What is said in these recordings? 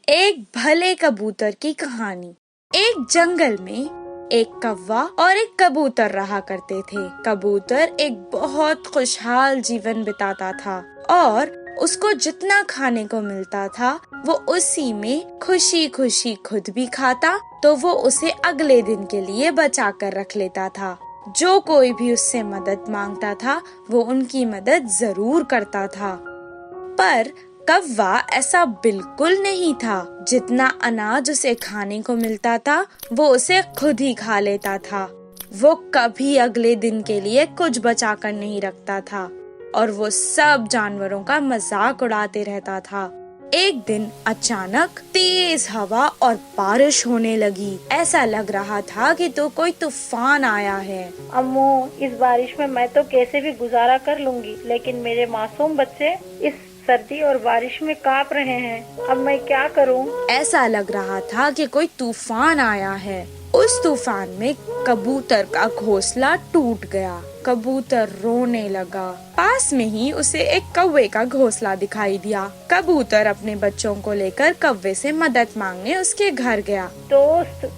एक भले कबूतर की कहानी। एक जंगल में एक कौवा और एक कबूतर रहा करते थे। कबूतर एक बहुत खुशहाल जीवन बिताता था और उसको जितना खाने को मिलता था वो उसी में खुशी खुशी खुद भी खाता तो वो उसे अगले दिन के लिए बचा कर रख लेता था। जो कोई भी उससे मदद मांगता था वो उनकी मदद जरूर करता था। पर कौवा ऐसा बिल्कुल नहीं था। जितना अनाज उसे खाने को मिलता था वो उसे खुद ही खा लेता था। वो कभी अगले दिन के लिए कुछ बचा कर नहीं रखता था और वो सब जानवरों का मजाक उड़ाते रहता था। एक दिन अचानक तेज हवा और बारिश होने लगी। ऐसा लग रहा था कि तो कोई तूफान आया है। अम्मू, इस बारिश में मैं तो कैसे भी गुजारा कर लूंगी, लेकिन मेरे मासूम बच्चे इस सर्दी और बारिश में कांप रहे हैं। अब मैं क्या करूं? ऐसा लग रहा था कि कोई तूफान आया है। उस तूफान में कबूतर का घोंसला टूट गया। कबूतर रोने लगा। पास में ही उसे एक कौवे का घोंसला दिखाई दिया। कबूतर अपने बच्चों को लेकर कौवे से मदद मांगने उसके घर गया। दोस्त,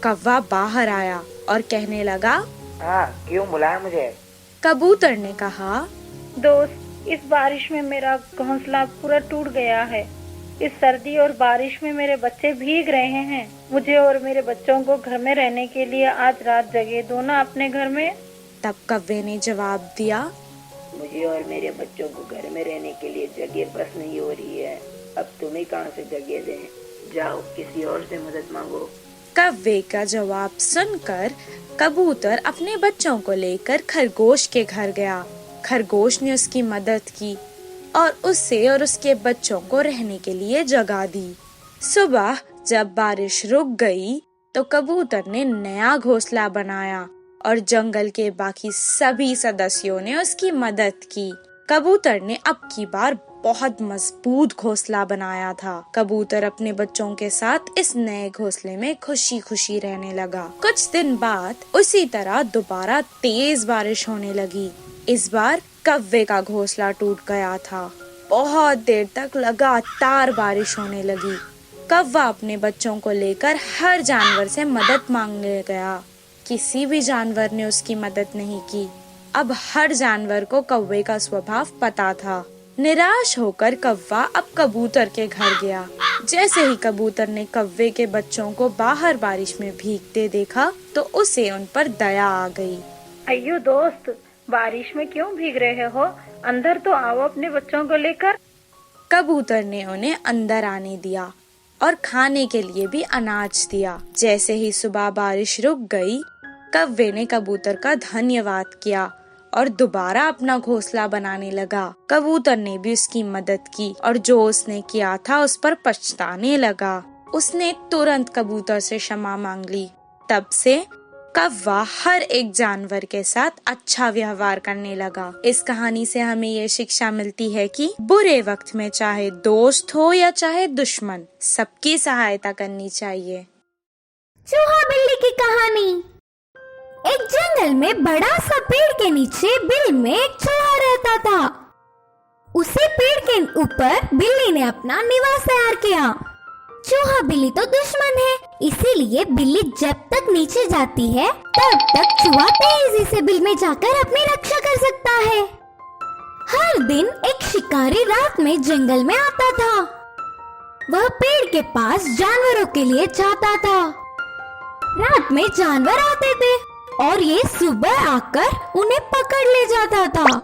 कौवा बाहर आया और कहने लगा, हाँ, क्यों बुलाया मुझे? कबूतर ने कहा, दोस्त, इस बारिश में मेरा घोंसला पूरा टूट गया है। इस सर्दी और बारिश में मेरे बच्चे भीग रहे हैं। मुझे और मेरे बच्चों को घर में रहने के लिए आज रात जगह दो ना अपने घर में। तब कौवे ने जवाब दिया, मुझे और मेरे बच्चों को घर में रहने के लिए जगह बस नहीं हो रही है। अब तुम्हें कहाँ से जगह दें? जाओ किसी और से मदद मांगो। कौवे का जवाब सुनकर कबूतर अपने बच्चों को लेकर खरगोश के घर गया। खरगोश ने उसकी मदद की और उसे और उसके बच्चों को रहने के लिए जगह दी। सुबह जब बारिश रुक गई तो कबूतर ने नया घोंसला बनाया और जंगल के बाकी सभी सदस्यों ने उसकी मदद की। कबूतर ने अब की बार बहुत मजबूत घोंसला बनाया था। कबूतर अपने बच्चों के साथ इस नए घोंसले में खुशी खुशी रहने लगा। कुछ दिन बाद उसी तरह दोबारा तेज बारिश होने लगी। इस बार कौवे का घोंसला टूट गया था। बहुत देर तक लगातार बारिश होने लगी। कौवा अपने बच्चों को लेकर हर जानवर से मदद मांगने गया। किसी भी जानवर ने उसकी मदद नहीं की। अब हर जानवर को कौवे का स्वभाव पता था। निराश होकर कौवा अब कबूतर के घर गया। जैसे ही कबूतर ने कौवे के बच्चों को बाहर बारिश में भीगते देखा तो उसे उन पर दया आ गई। अయ్యో दोस्त, बारिश में क्यों भीग रहे हो? अंदर तो आओ अपने बच्चों को लेकर। कबूतर ने उन्हें अंदर आने दिया और खाने के लिए भी अनाज दिया। जैसे ही सुबह बारिश रुक गई, कौवे ने कबूतर का धन्यवाद किया और दोबारा अपना घोंसला बनाने लगा। कबूतर ने भी उसकी मदद की और जो उसने किया था उस पर पछताने लगा। उसने तुरंत कबूतर से क्षमा मांग ली। तब से कौवा हर एक जानवर के साथ अच्छा व्यवहार करने लगा। इस कहानी से हमें ये शिक्षा मिलती है कि बुरे वक्त में चाहे दोस्त हो या चाहे दुश्मन, सबकी सहायता करनी चाहिए। चूहा बिल्ली की कहानी। एक जंगल में बड़ा सा पेड़ के नीचे बिल में एक चूहा रहता था। उसी पेड़ के ऊपर बिल्ली ने अपना निवास तैयार किया। चूहा बिल्ली तो दुश्मन है, इसीलिए बिल्ली जब तक नीचे जाती है तब तक चूहा तेजी से बिल में जाकर अपनी रक्षा कर सकता है। हर दिन एक शिकारी रात में जंगल में आता था। वह पेड़ के पास जानवरों के लिए जाता था। रात में जानवर आते थे और ये सुबह आकर उन्हें पकड़ ले जाता था।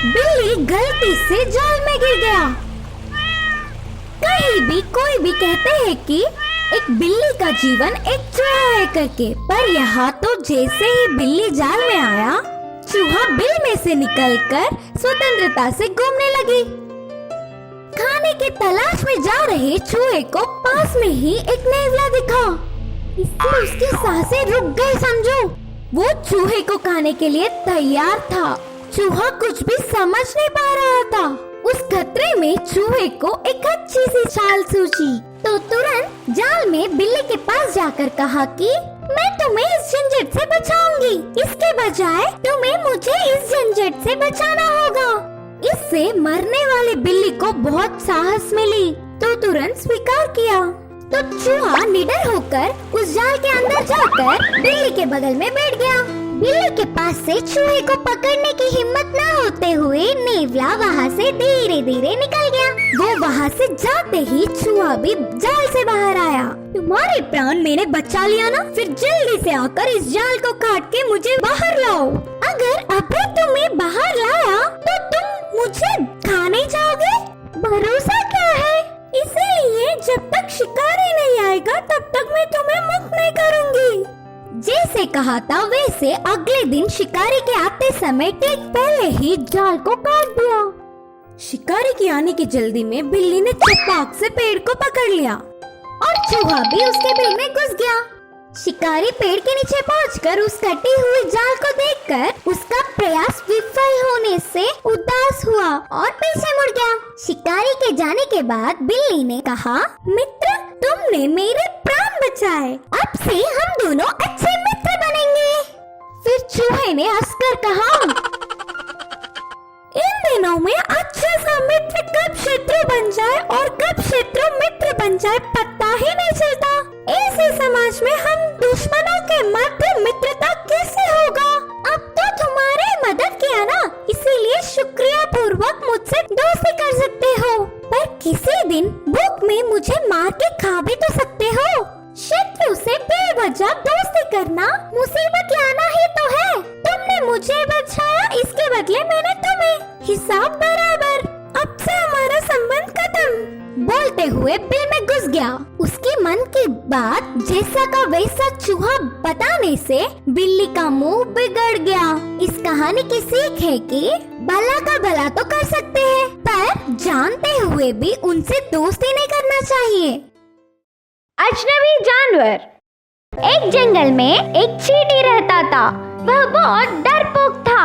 बिल्ली गलती से जाल में गिर गया। कहीं भी कोई भी कहते हैं कि एक बिल्ली का जीवन एक चूहा है करके, पर यहाँ तो जैसे ही बिल्ली जाल में आया, चूहा बिल में से निकलकर स्वतंत्रता से घूमने लगी। खाने की तलाश में जा रहे चूहे को पास में ही एक नेवला दिखा। इससे उसकी सांसें रुक गई समझो। वो चूहे को खाने के लिए तैयार था। चूहा कुछ भी समझ नहीं पा रहा था। उस खतरे में चूहे को एक अच्छी सी चाल सूझी तो तुरंत जाल में बिल्ली के पास जाकर कहा कि मैं तुम्हें इस झंझट से बचाऊंगी। इसके बजाय तुम्हें मुझे इस झंझट से बचाना होगा। इससे मरने वाली बिल्ली को बहुत साहस मिली तो तुरंत स्वीकार किया। तो चूहा निडर होकर उस जाल के अंदर जाकर बिल्ली के बगल में बैठ गया। बिल्ली के पास से चूहे को पकड़ने की हिम्मत न होते हुए नेवला वहाँ से धीरे धीरे निकल गया। वो वहाँ से जाते ही चूहा भी जाल से बाहर आया। तुम्हारे प्राण मैंने बचा लिया ना, फिर जल्दी से आकर इस जाल को काट के मुझे बाहर लाओ। अगर अभी तुम्हें बाहर लाया तो तुम मुझे खा नहीं जाओगे? भरोसा क्या है? इसीलिए जब तक शिकारी नहीं आएगा तब तक मैं तुम्हें मुक्त नहीं करूंगी। जैसे कहा था वैसे अगले दिन शिकारी के आते समय ठीक पहले ही जाल को काट दिया। शिकारी के आने की जल्दी में बिल्ली ने चपाक से पेड़ को पकड़ लिया और चूहा भी उसके बिल में घुस गया। शिकारी पेड़ के नीचे पहुंचकर उस कटी हुई जाल को देखकर उसका प्रयास विफल होने से उदास हुआ और पीछे मुड़ गया। शिकारी के जाने के बाद बिल्ली ने कहा, मित्र तुमने मेरे प्राण बचाए, अब से हम दोनों अच्छे मित्र बनेंगे। फिर चूहे ने हंसकर कहा, इन दिनों में अच्छे सा मित्र कब शत्रु बन जाए और कब शत्रु मित्र बन जाए पता ही नहीं चलता। ऐसे समाज में हम दुश्मनों के मध्य मित्रता कैसे होगा? अब तो तुम्हारे मदद किया ना, इसीलिए शुक्रिया पूर्वक मुझसे दोस्ती कर सकते हो, पर किसी दिन भूख में मुझे मार के खा भी तो सकते हो। शत्रु से बेवजह दोस्ती करना मुसीबत लाना ही तो है। तुमने मुझे बचाया, इसके बदले मैंने तुम्हें। हिसाब बराबर, अब से हमारा संबंध खत्म। बोलते हुए बिल में घुस गया। उसके मन की बात जैसा का वैसा चूहा बताने से बिल्ली का मुंह बिगड़ गया। इस कहानी की सीख है कि भला का भला तो कर सकते हैं, पर जानते हुए भी उनसे दोस्ती नहीं करना चाहिए। अजनबी जानवर। एक जंगल में एक चींटी रहता था। वह बहुत डरपोक था,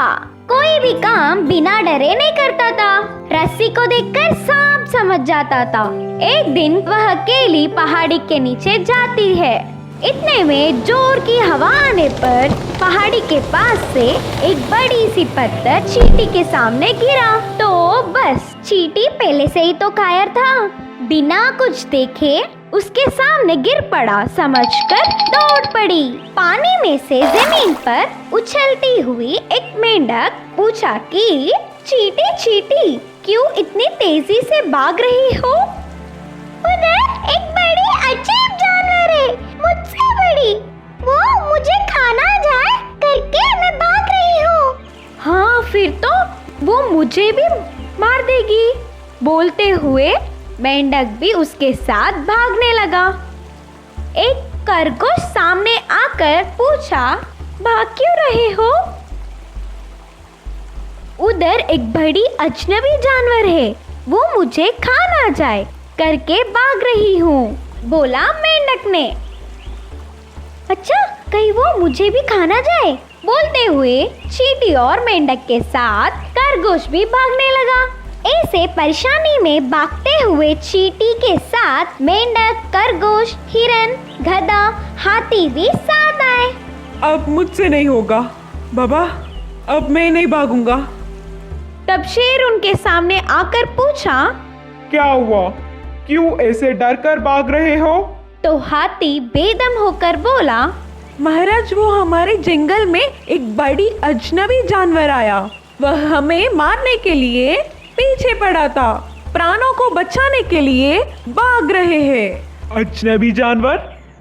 कोई भी काम बिना डरे नहीं करता था। रस्सी को देखकर सांप समझ जाता था। एक दिन वह अकेली पहाड़ी के नीचे जाती है। इतने में जोर की हवा आने पर पहाड़ी के पास से एक बड़ी सी पत्थर चींटी के सामने गिरा। तो बस चींटी पहले से ही तो कायर था, बिना कुछ देखे उसके सामने गिर पड़ा समझकर दौड़ पड़ी। पानी में से जमीन पर उछलती हुई एक मेंढक पूछा कि चींटी चींटी क्यों इतनी तेजी से भाग रही हो? उधर एक बड़ी अजीब जानवर है, मुझसे बड़ी, वो मुझे खाना जाए करके मैं भाग रही हूँ। हाँ फिर तो वो मुझे भी मार देगी। बोलते हुए मेंढक भी उसके साथ भागने लगा। एक खरगोश सामने आकर पूछा, भाग क्यों रहे हो? उधर एक बड़ी अजनबी जानवर है, वो मुझे खा ना जाए करके भाग रही हूँ, बोला मेंढक ने। अच्छा, कहीं वो मुझे भी खाना जाए? बोलते हुए चींटी और मेंढक के साथ खरगोश भी भागने लगा। ऐसे परेशानी में भागते हुए चींटी के साथ मेंढक, खरगोश, हिरन, गधा, हाथी भी साथ आए। अब मुझसे नहीं होगा बाबा, अब मैं नहीं भागूंगा। तब शेर उनके सामने आकर पूछा, क्या हुआ, क्यों ऐसे डर कर भाग रहे हो? तो हाथी बेदम होकर बोला, महाराज वो हमारे जंगल में एक बड़ी अजनबी जानवर आया, वह हमें मारने के लिए पीछे पड़ा था, प्राणों को बचाने के लिए भाग रहे हैं। अजनबी जानवर?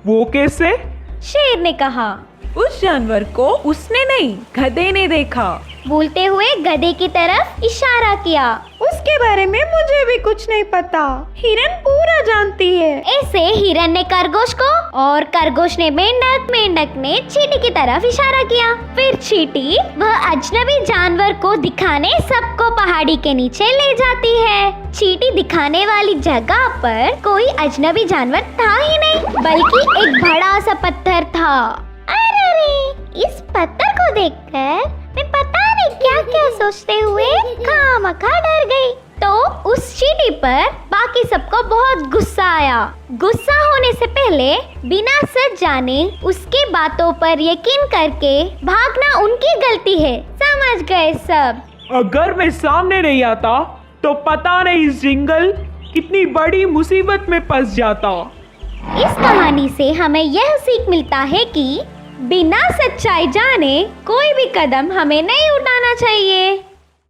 वो कैसे? शेर ने कहा। उस जानवर को उसने नहीं, गधे ने देखा। बोलते हुए गधे की तरफ इशारा किया। उसके बारे में मुझे भी कुछ नहीं पता, हिरन पूरा जानती है। ऐसे हिरन ने खरगोश को और खरगोश ने मेंढक, मेंढक ने चींटी की तरफ इशारा किया। फिर चींटी वह अजनबी जानवर को दिखाने सबको पहाड़ी के नीचे ले जाती है। चींटी दिखाने वाली जगह पर कोई अजनबी जानवर था ही नहीं, बल्कि एक बड़ा सा पत्थर था। अरे इस पत्थर को देखकर मैं पता नहीं क्या क्या सोचते हुए खामखा डर गई। तो उस चींटी पर बाकी सबको बहुत गुस्सा आया। गुस्सा होने से पहले बिना सच जाने उसकी बातों पर यकीन करके भागना उनकी गलती है, समझ गए सब। अगर मैं सामने नहीं आता तो पता नहीं इस जंगल कितनी बड़ी मुसीबत में फंस जाता। इस कहानी से हमें यह सीख मिलता है कि बिना सच्चाई जाने कोई भी कदम हमें नहीं उठाना चाहिए।